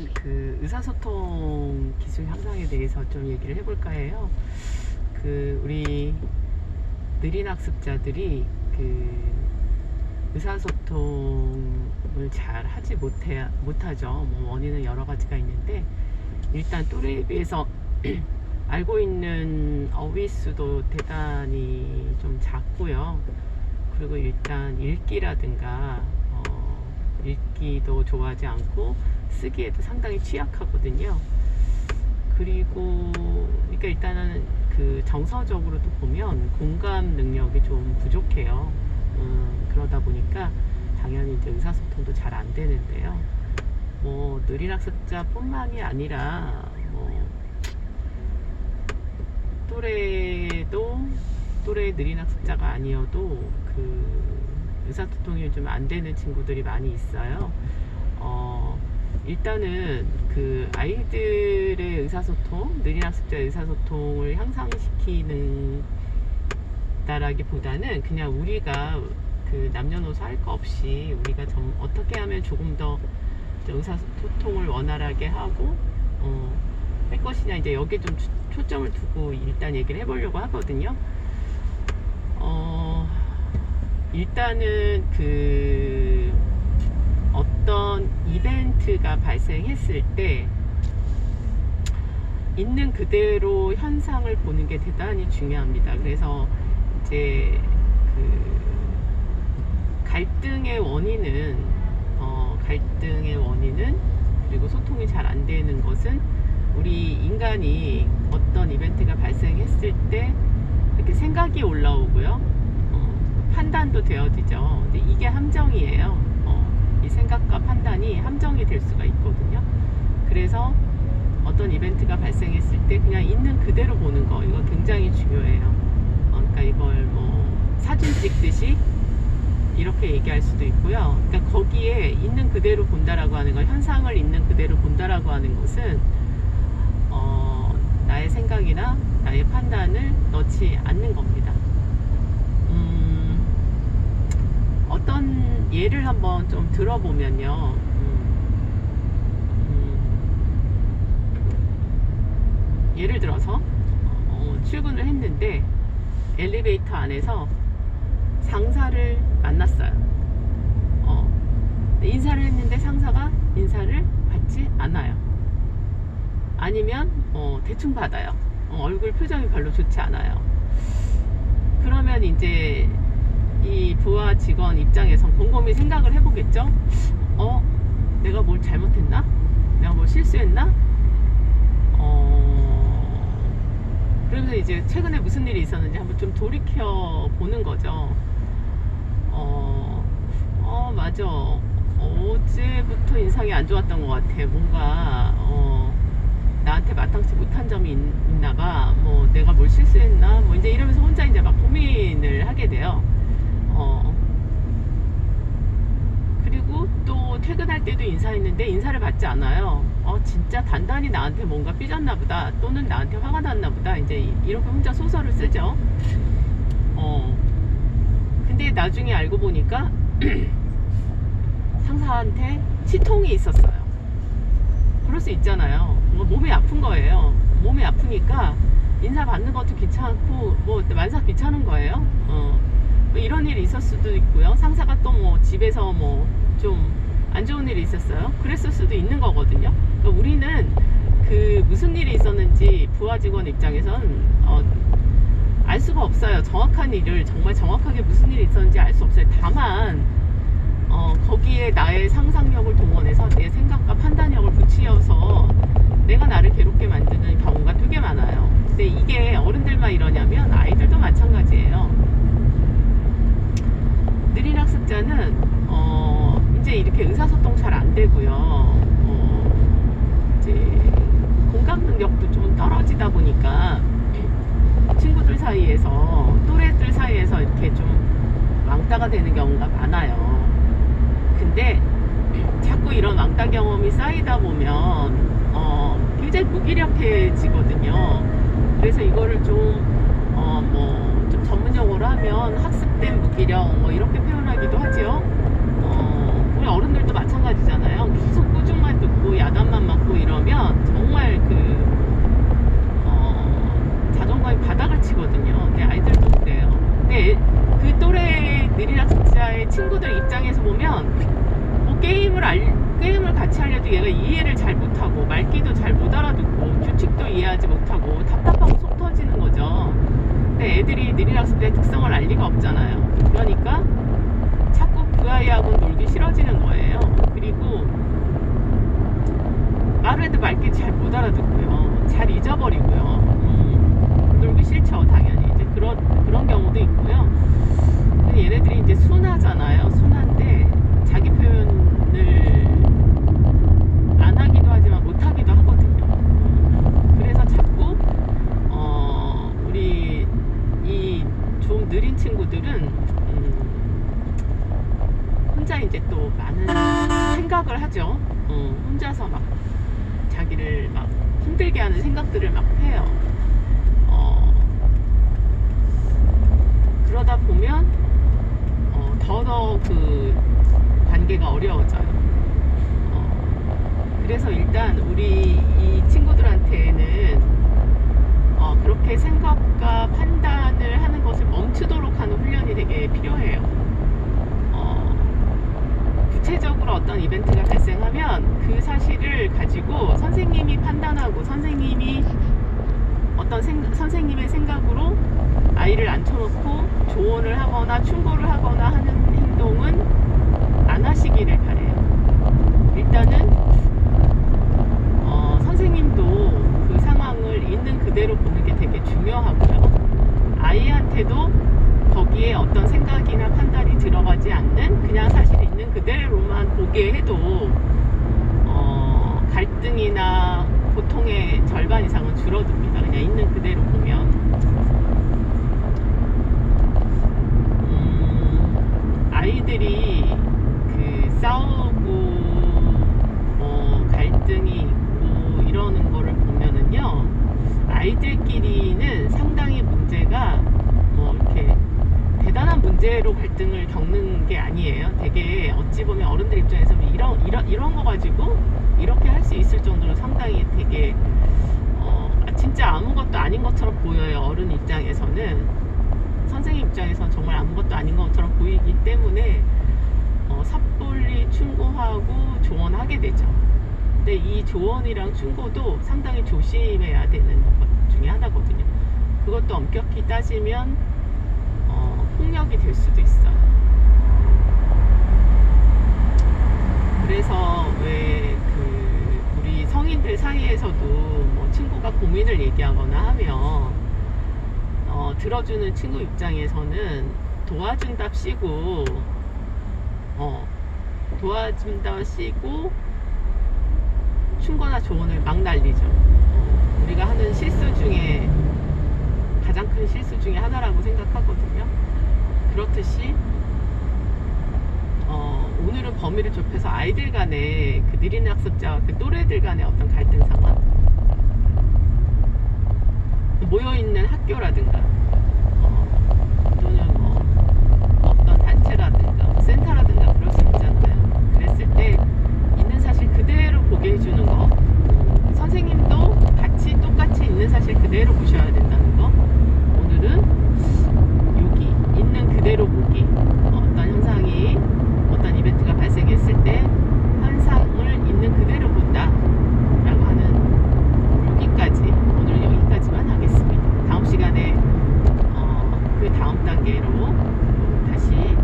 오늘은 그 의사소통 기술 향상에 대해서 좀 얘기를 해볼까 해요. 우리 느린 학습자들이 의사소통을 잘 하지 못하죠. 뭐 원인은 여러 가지가 있는데, 일단 또래에 비해서 알고 있는 어휘 수도 대단히 좀 작고요. 그리고 일단 읽기라든가 읽기도 좋아하지 않고 쓰기에도 상당히 취약하거든요. 그리고 그러니까 일단은 정서적으로도 보면 공감 능력이 좀 부족해요. 그러다 보니까 당연히 이제 의사소통도 잘 안 되는데요. 뭐 느린 학습자뿐만이 아니라 또래 느린 학습자가 아니어도 의사소통이 좀 안 되는 친구들이 많이 있어요. 일단은 아이들의 의사소통, 느린 학습자의 의사소통을 향상시키는 다라기보다는 그냥 우리가 남녀노소 할 거 없이 우리가 어떻게 하면 조금 더 의사소통을 원활하게 하고 할 것이냐, 이제 여기에 좀 초점을 두고 일단 얘기를 해보려고 하거든요. 일단은 어떤 이벤트가 발생했을 때 있는 그대로 현상을 보는 게 대단히 중요합니다. 그래서 이제 갈등의 원인은 그리고 소통이 잘 안 되는 것은 우리 인간이 어떤 이벤트가 발생했을 때 이렇게 생각이 올라오고요, 판단도 되어지죠. 근데 이게 함정이에요. 이 생각과 판단이 함정이 될 수가 있거든요. 그래서 어떤 이벤트가 발생했을 때 그냥 있는 그대로 보는 거, 이거 굉장히 중요해요. 그러니까 이걸 사진 찍듯이 이렇게 얘기할 수도 있고요. 그러니까 거기에 있는 그대로 본다라고 하는 건, 현상을 있는 그대로 본다라고 하는 것은 나의 생각이나 나의 판단을 넣지 않는 겁니다. 어떤 예를 한번 좀 들어보면요. 예를 들어서 출근을 했는데 엘리베이터 안에서 상사를 만났어요. 인사를 했는데 상사가 인사를 받지 않아요. 아니면 대충 받아요. 얼굴 표정이 별로 좋지 않아요. 그러면 이제 이 부하 직원 입장에선 곰곰이 생각을 해보겠죠. 내가 뭘 잘못했나? 내가 뭘 실수했나? 그러면서 이제 최근에 무슨 일이 있었는지 한번 좀 돌이켜 보는 거죠. 맞아. 어제부터 인상이 안 좋았던 것 같아. 뭔가 나한테 마땅치 못한 점이 있나 봐. 내가 뭘 실수했나? 이제 이러면서 혼자 이제 막 고민을 하게 돼요. 그리고 또 퇴근할 때도 인사했는데 인사를 받지 않아요. 진짜 단단히 나한테 뭔가 삐졌나 보다, 또는 나한테 화가 났나 보다, 이제 이렇게 혼자 소설을 쓰죠. 근데 나중에 알고 보니까 상사한테 치통이 있었어요. 그럴 수 있잖아요. 몸이 아픈 거예요. 몸이 아프니까 인사 받는 것도 귀찮고 만사 귀찮은 거예요. 이런 일이 있을 수도 있고요. 상사가 또 집에서 좀 안 좋은 일이 있었어요. 그랬을 수도 있는 거거든요. 그러니까 우리는 무슨 일이 있었는지 부하 직원 입장에선 알 수가 없어요. 정확한 일을, 정말 정확하게 무슨 일이 있었는지 알 수 없어요. 다만 거기에 나의 상상력을 동원해서 내 생각과 판단력을 붙이어서 내가 나를 괴롭게 만드는 경우가 되게 많아요. 근데 이게 어른들만 이러냐면 아이들도 마찬가지예요. 느린 학습자는 이제 이렇게 의사소통 잘 안 되고요. 이제 공감 능력도 좀 떨어지다 보니까 친구들 사이에서, 또래들 사이에서 이렇게 좀 왕따가 되는 경우가 많아요. 근데 자꾸 이런 왕따 경험이 쌓이다 보면 굉장히 무기력해지거든요. 그래서 이거를 좀 전문용어로 하면 학습된 무기력, 이렇게 표현하기도 하죠. 우리 어른들도 마찬가지잖아요. 계속 꾸중만 듣고 야단만 맞고 보면 뭐 게임을 같이 하려도 얘가 이해를 잘 못하고 말귀도 잘 못 알아듣고 규칙도 이해하지 못하고 답답하고 속 터지는 거죠. 근데 애들이 느린학습자의 특성을 알 리가 없잖아요. 그러니까 자꾸 그 아이하고는 놀기 싫어지는 거예요. 그리고 말을 해도 말귀 잘 못 알아듣고요. 잘 잊어버리고요. 놀기 싫죠, 당연히. 이제 그런 경우도 있고요. 얘네들이 이제 순하잖아요. 순한데 자기 표현을 안 하기도 하지만 못 하기도 하거든요. 그래서 자꾸 우리 이 좀 느린 친구들은 혼자 이제 또 많은 생각을 하죠. 혼자서 막 자기를 막 힘들게 하는 생각들을 막 해요. 그러다 보면 더더 그 관계가 어려워져요. 그래서 일단 우리 이 친구들한테는 그렇게 생각과 판단을 하는 것을 멈추도록 하는 훈련이 되게 필요해요. 구체적으로 어떤 이벤트가 발생하면 그 사실을 가지고 선생님이 판단하고 선생님이 어떤 선생님의 생각으로 아이를 앉혀놓고 조언을 하거나 충고를 하거나 하는 행동은 안 하시기를 바래요. 일단은 선생님도 그 상황을 있는 그대로 보는 게 되게 중요하고요. 아이한테도 거기에 어떤 생각이나 판단이 들어가지 않는 그냥 사실 있는 그대로만 보게 해도 갈등이나 고통의 절반 이상은 줄어듭니다. 그냥 있는 그대로 보면. 아이들이 그 싸우고 갈등이 있고 이러는 거를 보면은요, 아이들끼리는 상당히 문제가 이렇게 대단한 문제로 갈등을 겪는 게 아니에요. 되게 어찌 보면 어른들 입장에서는 이런 거 가지고 이렇게 할 수 있을 정도로 상당히 되게 진짜 아무것도 아닌 것처럼 보여요. 어른 입장에서는. 선생님 입장에서는 정말 아무것도 아닌 것처럼 보이기 때문에 섣불리 충고하고 조언하게 되죠. 근데 이 조언이랑 충고도 상당히 조심해야 되는 것 중에 하나거든요. 그것도 엄격히 따지면 폭력이 될 수도 있어요. 그래서 왜 우리 성인들 사이에서도 뭐 친구가 고민을 얘기하거나 하면 들어주는 친구 입장에서는 도와준답시고 충고나 조언을 막 날리죠. 우리가 하는 실수 중에 가장 큰 실수 중에 하나라고 생각하거든요. 그렇듯이 오늘은 범위를 좁혀서 아이들 간의 그 느린 학습자와 그 또래들 간의 어떤 갈등 상황, 모여있는 학교라든가 또는 어떤 단체라든가 센터라든가 그럴 수 있잖아요. 그랬을 때 있는 사실 그대로 보게 해주는 거, 선생님도 똑같이 있는 사실 그대로 보셔야 된다는 거. 오늘은 여기 있는 그대로 보기, 어떤 현상이 어떤 이벤트가 발생했을 때 현상을 있는 그대로 본다 라고 하는 여기까지, 오늘은 여기까지만 하겠습니다. 다음 시간에 그 다음 단계로 다시